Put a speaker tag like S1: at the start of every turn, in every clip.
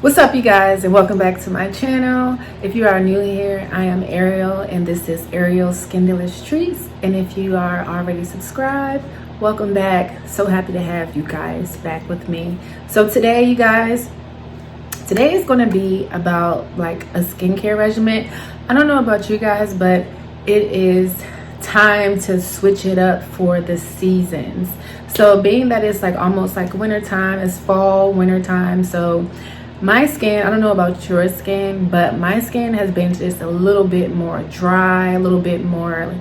S1: What's up, you guys, and welcome back to my channel. If you are new here, I am Ariel, and this is Ariel's Skin Delish Treats. And if you are already subscribed, welcome back. So happy to have you guys back with me. So today, you guys, today is going to be about like a skincare regimen. I don't know about you guys, but it is time to switch it up for the seasons. So being that it's like almost like winter time, it's fall, winter time, so my skin, I don't know about your skin, but my skin has been just a little bit more dry, a little bit more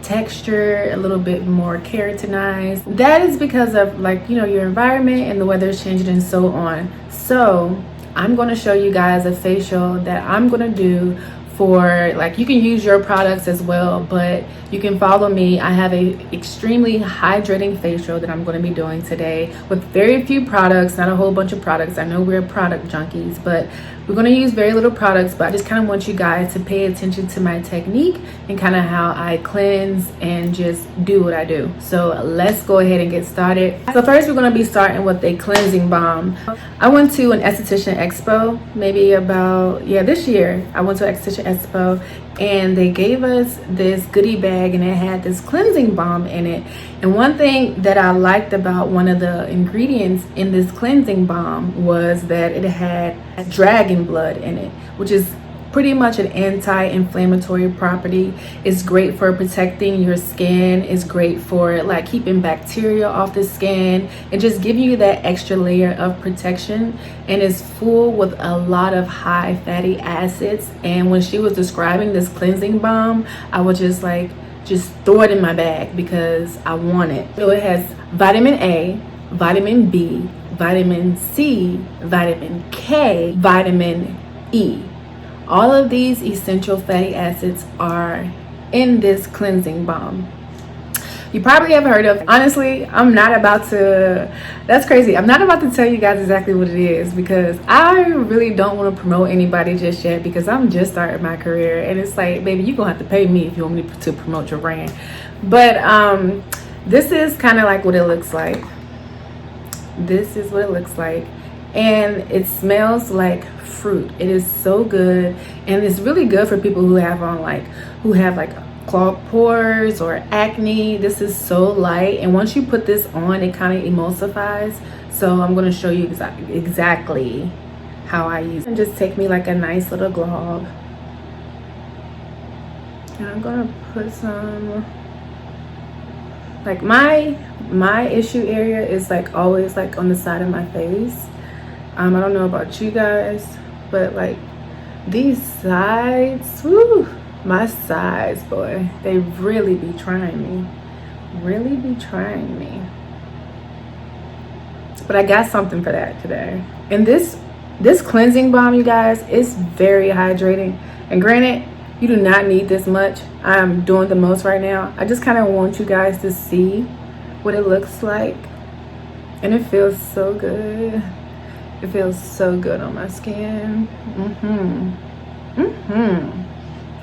S1: texture, a little bit more keratinized. That is because of like, you know, your environment and the weather is changing and so on. So I'm going to show you guys a facial that I'm going to do for, like, you can use your products as well, but you can follow me. I have a extremely hydrating facial that I'm going to be doing today with very few products, not a whole bunch of products. I know we're product junkies, but we're going to use very little products. But I just kind of want you guys to pay attention to my technique and kind of how I cleanse and just do what I do. So let's go ahead and get started. So first we're going to be starting with a cleansing balm. I went to an esthetician expo maybe about, this year. I went to an esthetician expo and they gave us this goodie bag and it had this cleansing balm in it. And one thing that I liked about one of the ingredients in this cleansing balm was that it had dragon blood in it, which is pretty much an anti-inflammatory property. It's great for protecting your skin. It's great for like keeping bacteria off the skin and just giving you that extra layer of protection. And it's full with a lot of high fatty acids. And when she was describing this cleansing balm, I was just like, just throw it in my bag because I want it. So it has vitamin A, vitamin B, vitamin C, vitamin K, vitamin E. All of these essential fatty acids are in this cleansing balm. You probably have heard of, honestly, I'm not about to, that's crazy. I'm not about to tell you guys exactly what it is because I really don't want to promote anybody just yet because I'm just starting my career. And it's like, baby, you're going to have to pay me if you want me to promote your brand. But this is kind of like what it looks like. This is what it looks like. And it smells like fruit. It is so good, and it's really good for people who have clogged pores or acne. This is so light, and once you put this on, it kind of emulsifies. So I'm going to show you exactly how I use it. And just take me like a nice little glob, and I'm going to put some, like my issue area is like always like on the side of my face. I don't know about you guys, but like these sides, woo, my sides, boy, they really be trying me. Really be trying me. But I got something for that today. And this cleansing balm, you guys, is very hydrating. And granted, you do not need this much. I'm doing the most right now. I just kind of want you guys to see what it looks like. And it feels so good. It feels so good on my skin.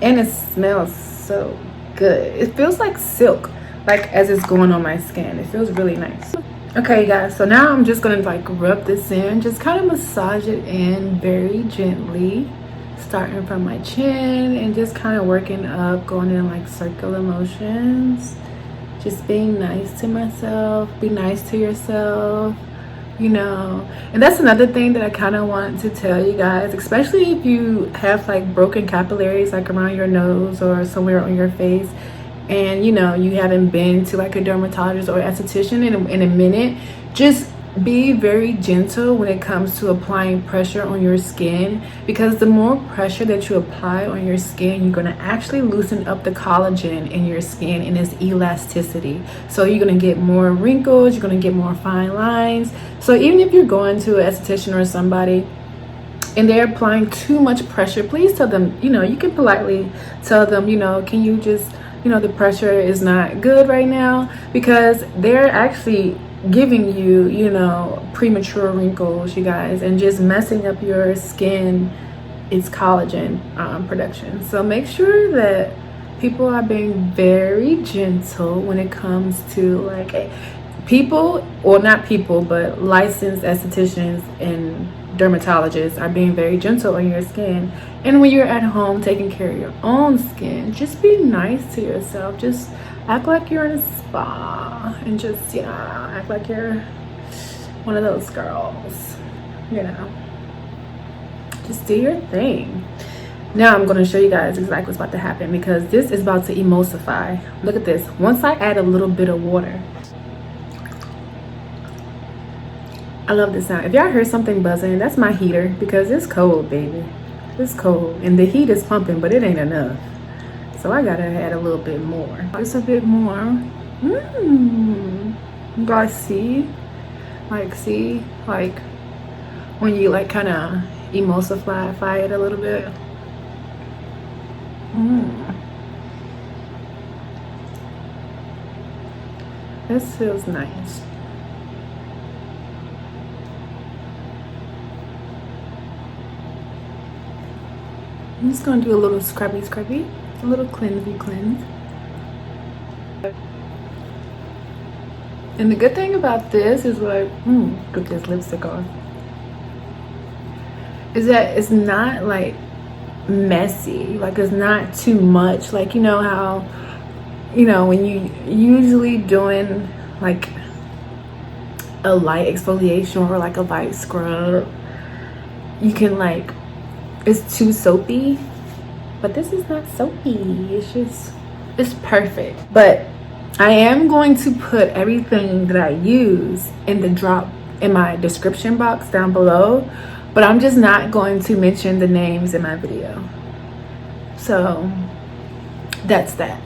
S1: And it smells so good. It feels like silk, like as it's going on my skin. It feels really nice. Okay, guys, so now I'm just gonna like rub this in, just kind of massage it in very gently, starting from my chin and just kind of working up, going in like circular motions. Just being nice to myself. Be nice to yourself. You know, and that's another thing that I kind of want to tell you guys, especially if you have like broken capillaries like around your nose or somewhere on your face, and you know you haven't been to like a dermatologist or esthetician in a minute. Just be very gentle when it comes to applying pressure on your skin, because the more pressure that you apply on your skin, you're going to actually loosen up the collagen in your skin and its elasticity. So you're going to get more wrinkles, you're going to get more fine lines. So even if you're going to an esthetician or somebody and they're applying too much pressure, please tell them, you know, you can politely tell them, you know, can you just, you know, the pressure is not good right now, because they're actually giving you, you know, premature wrinkles, you guys, and just messing up your skin, its collagen production. So make sure that people are being very gentle when it comes to like people, or not people, but licensed estheticians and dermatologists are being very gentle on your skin. And when you're at home taking care of your own skin, just be nice to yourself. Just act like you're in a spa and just, yeah, act like you're one of those girls, you know. Just do your thing. Now I'm going to show you guys exactly what's about to happen, because this is about to emulsify. Look at this. Once I add a little bit of water, I love this sound. If y'all heard something buzzing, that's my heater, because it's cold, baby. It's cold and the heat is pumping, but it ain't enough. So I gotta add a little bit more. Just a bit more. You guys see? Like when you like kind of emulsify it a little bit. This feels nice. I'm just gonna do a little scrubby, a little cleanse. And the good thing about this is like, get this lipstick off, is that it's not like messy. Like, it's not too much. Like, you know how, you know, when you usually doing like a light exfoliation or like a light scrub, you can like, it's too soapy, but this is not soapy. It's perfect. But I am going to put everything that I use in the drop in my description box down below, but I'm just not going to mention the names in my video. So that's that.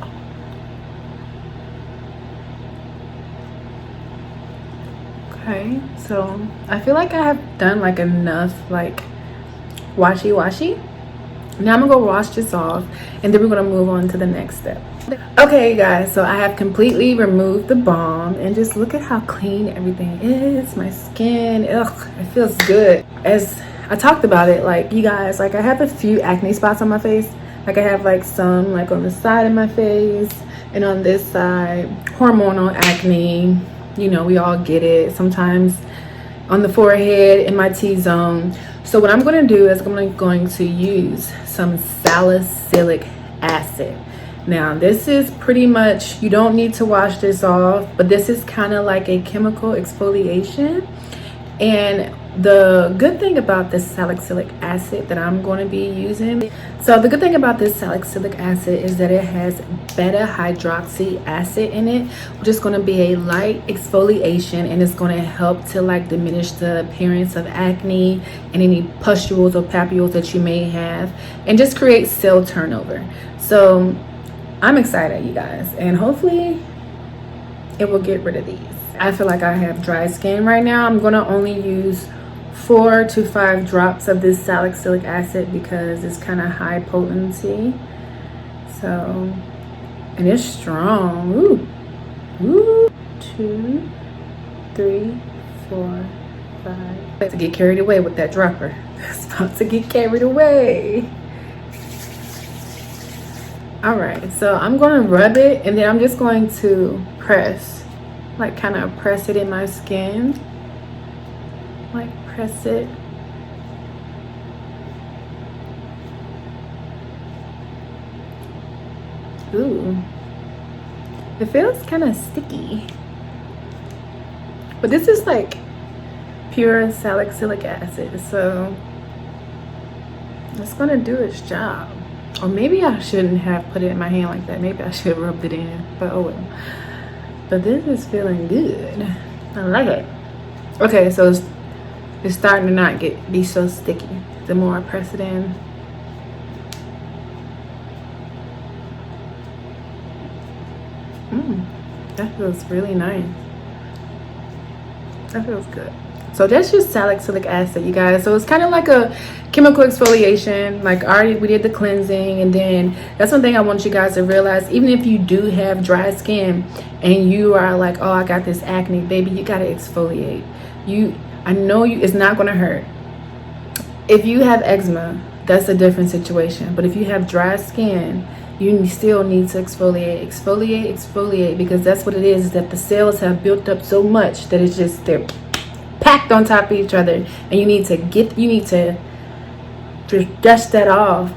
S1: Okay, so I feel like I have done like enough like washy. Now I'm gonna go wash this off, and then we're gonna move on to the next step. Okay guys, so I have completely removed the balm, and just look at how clean everything is. My skin, it feels good. As I talked about it, like, you guys, like, I have a few acne spots on my face. Like, I have like some like on the side of my face and on this side. Hormonal acne, you know, we all get it. Sometimes on the forehead, in my T-zone. So what I'm going to do is I'm going to use some salicylic acid. Now this is pretty much, you don't need to wash this off, but this is kind of like a chemical exfoliation. And the good thing about this salicylic acid that I'm going to be using, so the good thing about this salicylic acid is that it has beta hydroxy acid in it, which is going to be a light exfoliation, and it's going to help to like diminish the appearance of acne and any pustules or papules that you may have, and just create cell turnover. So I'm excited, you guys, and hopefully it will get rid of these. I feel like I have dry skin right now. I'm going to only use 4 to 5 drops of this salicylic acid because it's kind of high potency. So, and it's strong. Ooh. 2, 3, 4, 5. To get carried away with that dropper. It's about to get carried away. All right, so I'm going to rub it, and then I'm just going to press, like kind of press it in my skin. Like press it. Ooh, it feels kind of sticky, but this is like pure salicylic acid, so it's gonna do its job. Or maybe I shouldn't have put it in my hand like that. Maybe I should have rubbed it in, but oh well. But this is feeling good. I like it. Okay, so it's starting to not be so sticky the more I press it in. That feels really nice. That feels good. So that's just salicylic acid, you guys. So it's kind of like a chemical exfoliation. Like already we did the cleansing, and then that's one thing I want you guys to realize. Even if you do have dry skin and you are like, oh, I got this acne, baby, you gotta exfoliate. I know it's not gonna hurt. If you have eczema, that's a different situation. But if you have dry skin, you still need to exfoliate, because that's what it is that the cells have built up so much that it's just, they're packed on top of each other, and you need to just dust that off.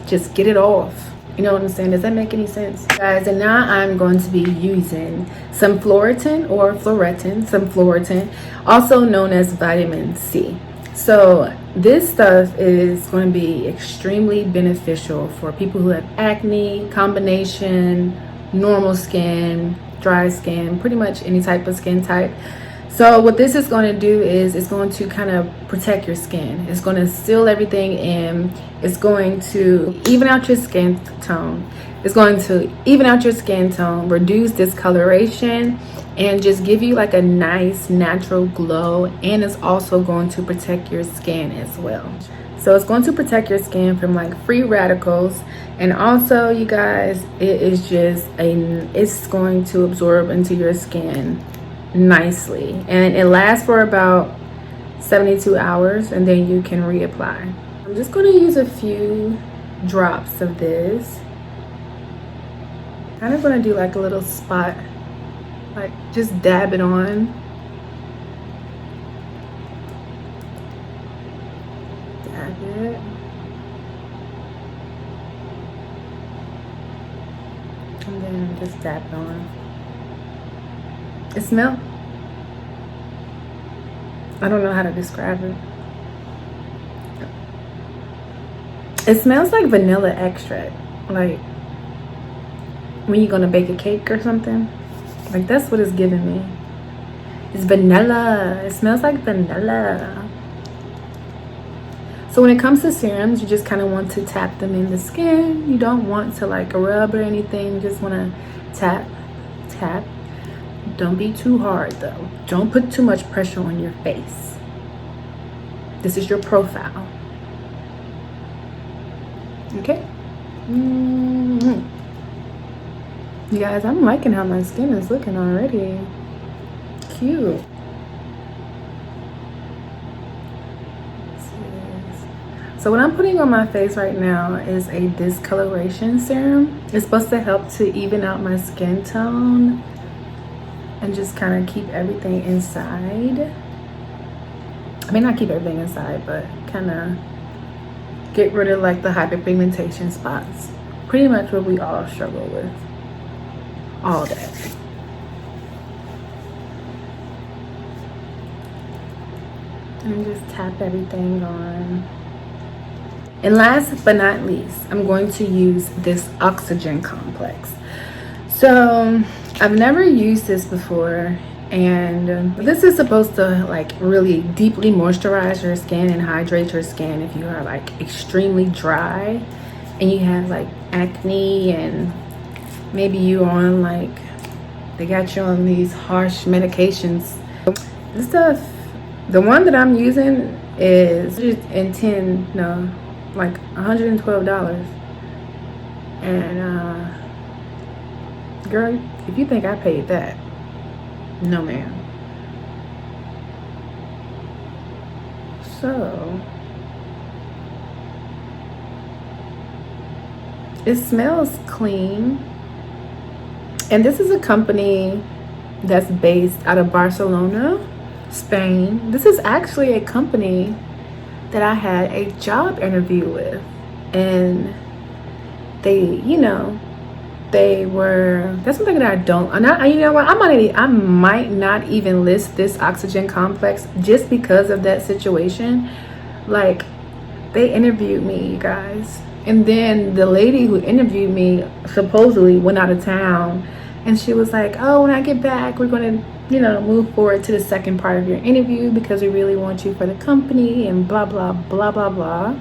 S1: Just get it off. You know what I'm saying? Does that make any sense, guys? And now I'm going to be using some Floritin, also known as vitamin C. So this stuff is going to be extremely beneficial for people who have acne, combination, normal skin, dry skin, pretty much any type of skin type. So what this is going to do is it's going to kind of protect your skin. It's going to seal everything in. It's going to even out your skin tone. It's going to even out your skin tone, reduce discoloration, and just give you like a nice natural glow. And it's also going to protect your skin as well. So it's going to protect your skin from like free radicals. And also, you guys, it's going to absorb into your skin nicely, and it lasts for about 72 hours, and then you can reapply. I'm just going to use a few drops of this. Kind of going to do like a little spot, like just dab it on. Dab it. And then just dab it on. It smells, I don't know how to describe it. It smells like vanilla extract, like when you're gonna bake a cake or something. Like that's what it's giving me. It's vanilla. It smells like vanilla. So when it comes to serums, you just kind of want to tap them in the skin. You don't want to like rub or anything. You just want to tap. Don't be too hard though. Don't put too much pressure on your face. This is your profile. Okay? You guys, I'm liking how my skin is looking already. Cute. So what I'm putting on my face right now is a discoloration serum. It's supposed to help to even out my skin tone and just kind of keep everything inside. I mean, not keep everything inside, but kind of get rid of like the hyperpigmentation spots. Pretty much what we all struggle with. All that. And just tap everything on. And last but not least, I'm going to use this oxygen complex. So I've never used this before, and this is supposed to like really deeply moisturize your skin and hydrate your skin if you are like extremely dry and you have like acne, and maybe you on like, they got you on these harsh medications. This stuff, the one that I'm using is like $112. And girl, if you think I paid that, no ma'am. So it smells clean, and this is a company that's based out of Barcelona, Spain. This is actually a company that I had a job interview with, and that's something that I don't, you know what, I might not even list this oxygen complex just because of that situation. Like, they interviewed me, you guys, and then the lady who interviewed me supposedly went out of town, and she was like, oh, when I get back, we're going to move forward to the second part of your interview because we really want you for the company, and blah blah blah blah blah.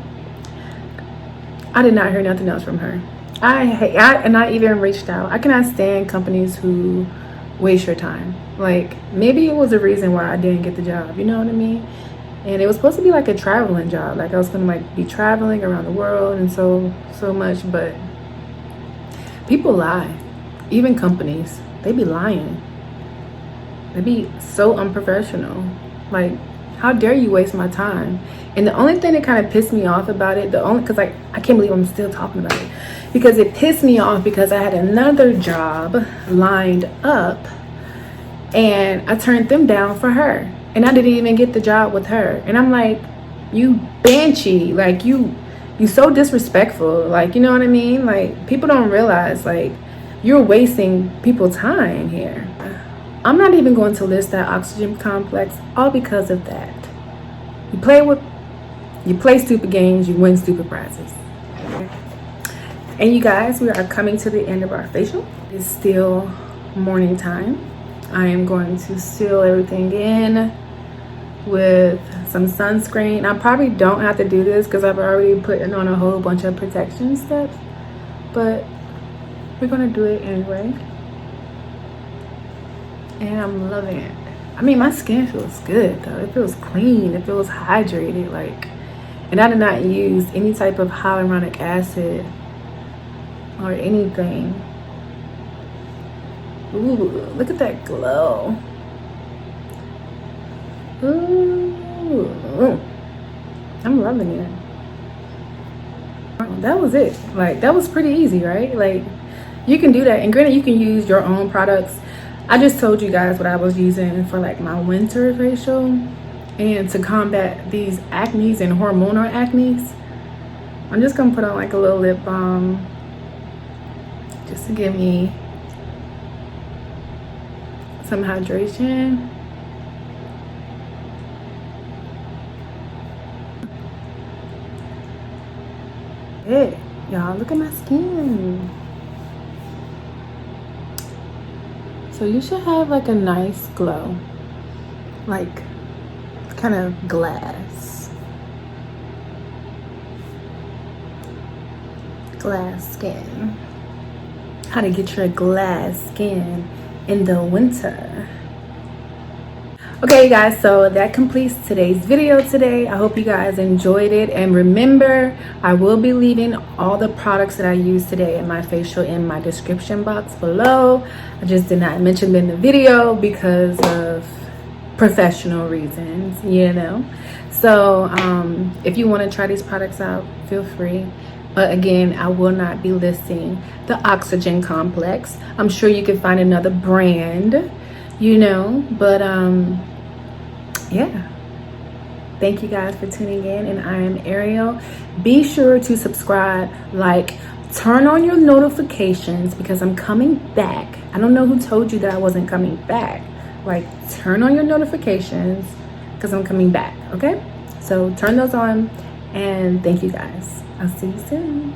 S1: I did not hear nothing else from her. And I even reached out. I cannot stand companies who waste your time. Like, maybe it was the reason why I didn't get the job, you know what I mean? And it was supposed to be like a traveling job. Like, I was gonna like be traveling around the world and so much, but people lie. Even companies, they be lying. They be so unprofessional. Like, how dare you waste my time? And the only thing that kind of pissed me off about it, because like, I can't believe I'm still talking about it, because it pissed me off because I had another job lined up and I turned them down for her. and I didn't even get the job with her. And I'm like, you banshee, like you so disrespectful, like, you know what I mean? Like, people don't realize, like, you're wasting people's time here. I'm not even going to list that oxygen complex, all because of that. You play stupid games, you win stupid prizes. And you guys, we are coming to the end of our facial. It's still morning time. I am going to seal everything in with some sunscreen. I probably don't have to do this because I've already put on a whole bunch of protection steps, but we're gonna do it anyway. And I'm loving it. I mean, my skin feels good though. It feels clean, it feels hydrated, like, and I did not use any type of hyaluronic acid or anything. Ooh, look at that glow. Ooh, I'm loving it. That was it. Like, that was pretty easy, right? Like, you can do that. And granted, you can use your own products. I just told you guys what I was using for like my winter facial and to combat these acnes and hormonal acnes. I'm just gonna put on like a little lip balm just to give me some hydration. Hey, y'all, look at my skin. So you should have like a nice glow, like kind of glass skin. How to get your glass skin in the winter. Okay, you guys, so that completes today's video today. I hope you guys enjoyed it, and remember, I will be leaving all the products that I used today in my facial in my description box below. I just did not mention them in the video because of professional reasons, you know. So if you want to try these products out, feel free. But again, I will not be listing the oxygen complex. I'm sure you can find another brand, you know, but yeah, thank you guys for tuning in, and I am Ariel. Be sure to subscribe, like, turn on your notifications because I'm coming back. I don't know who told you that I wasn't coming back. Like, turn on your notifications because I'm coming back. Okay, so turn those on, and thank you guys. I'll see you soon.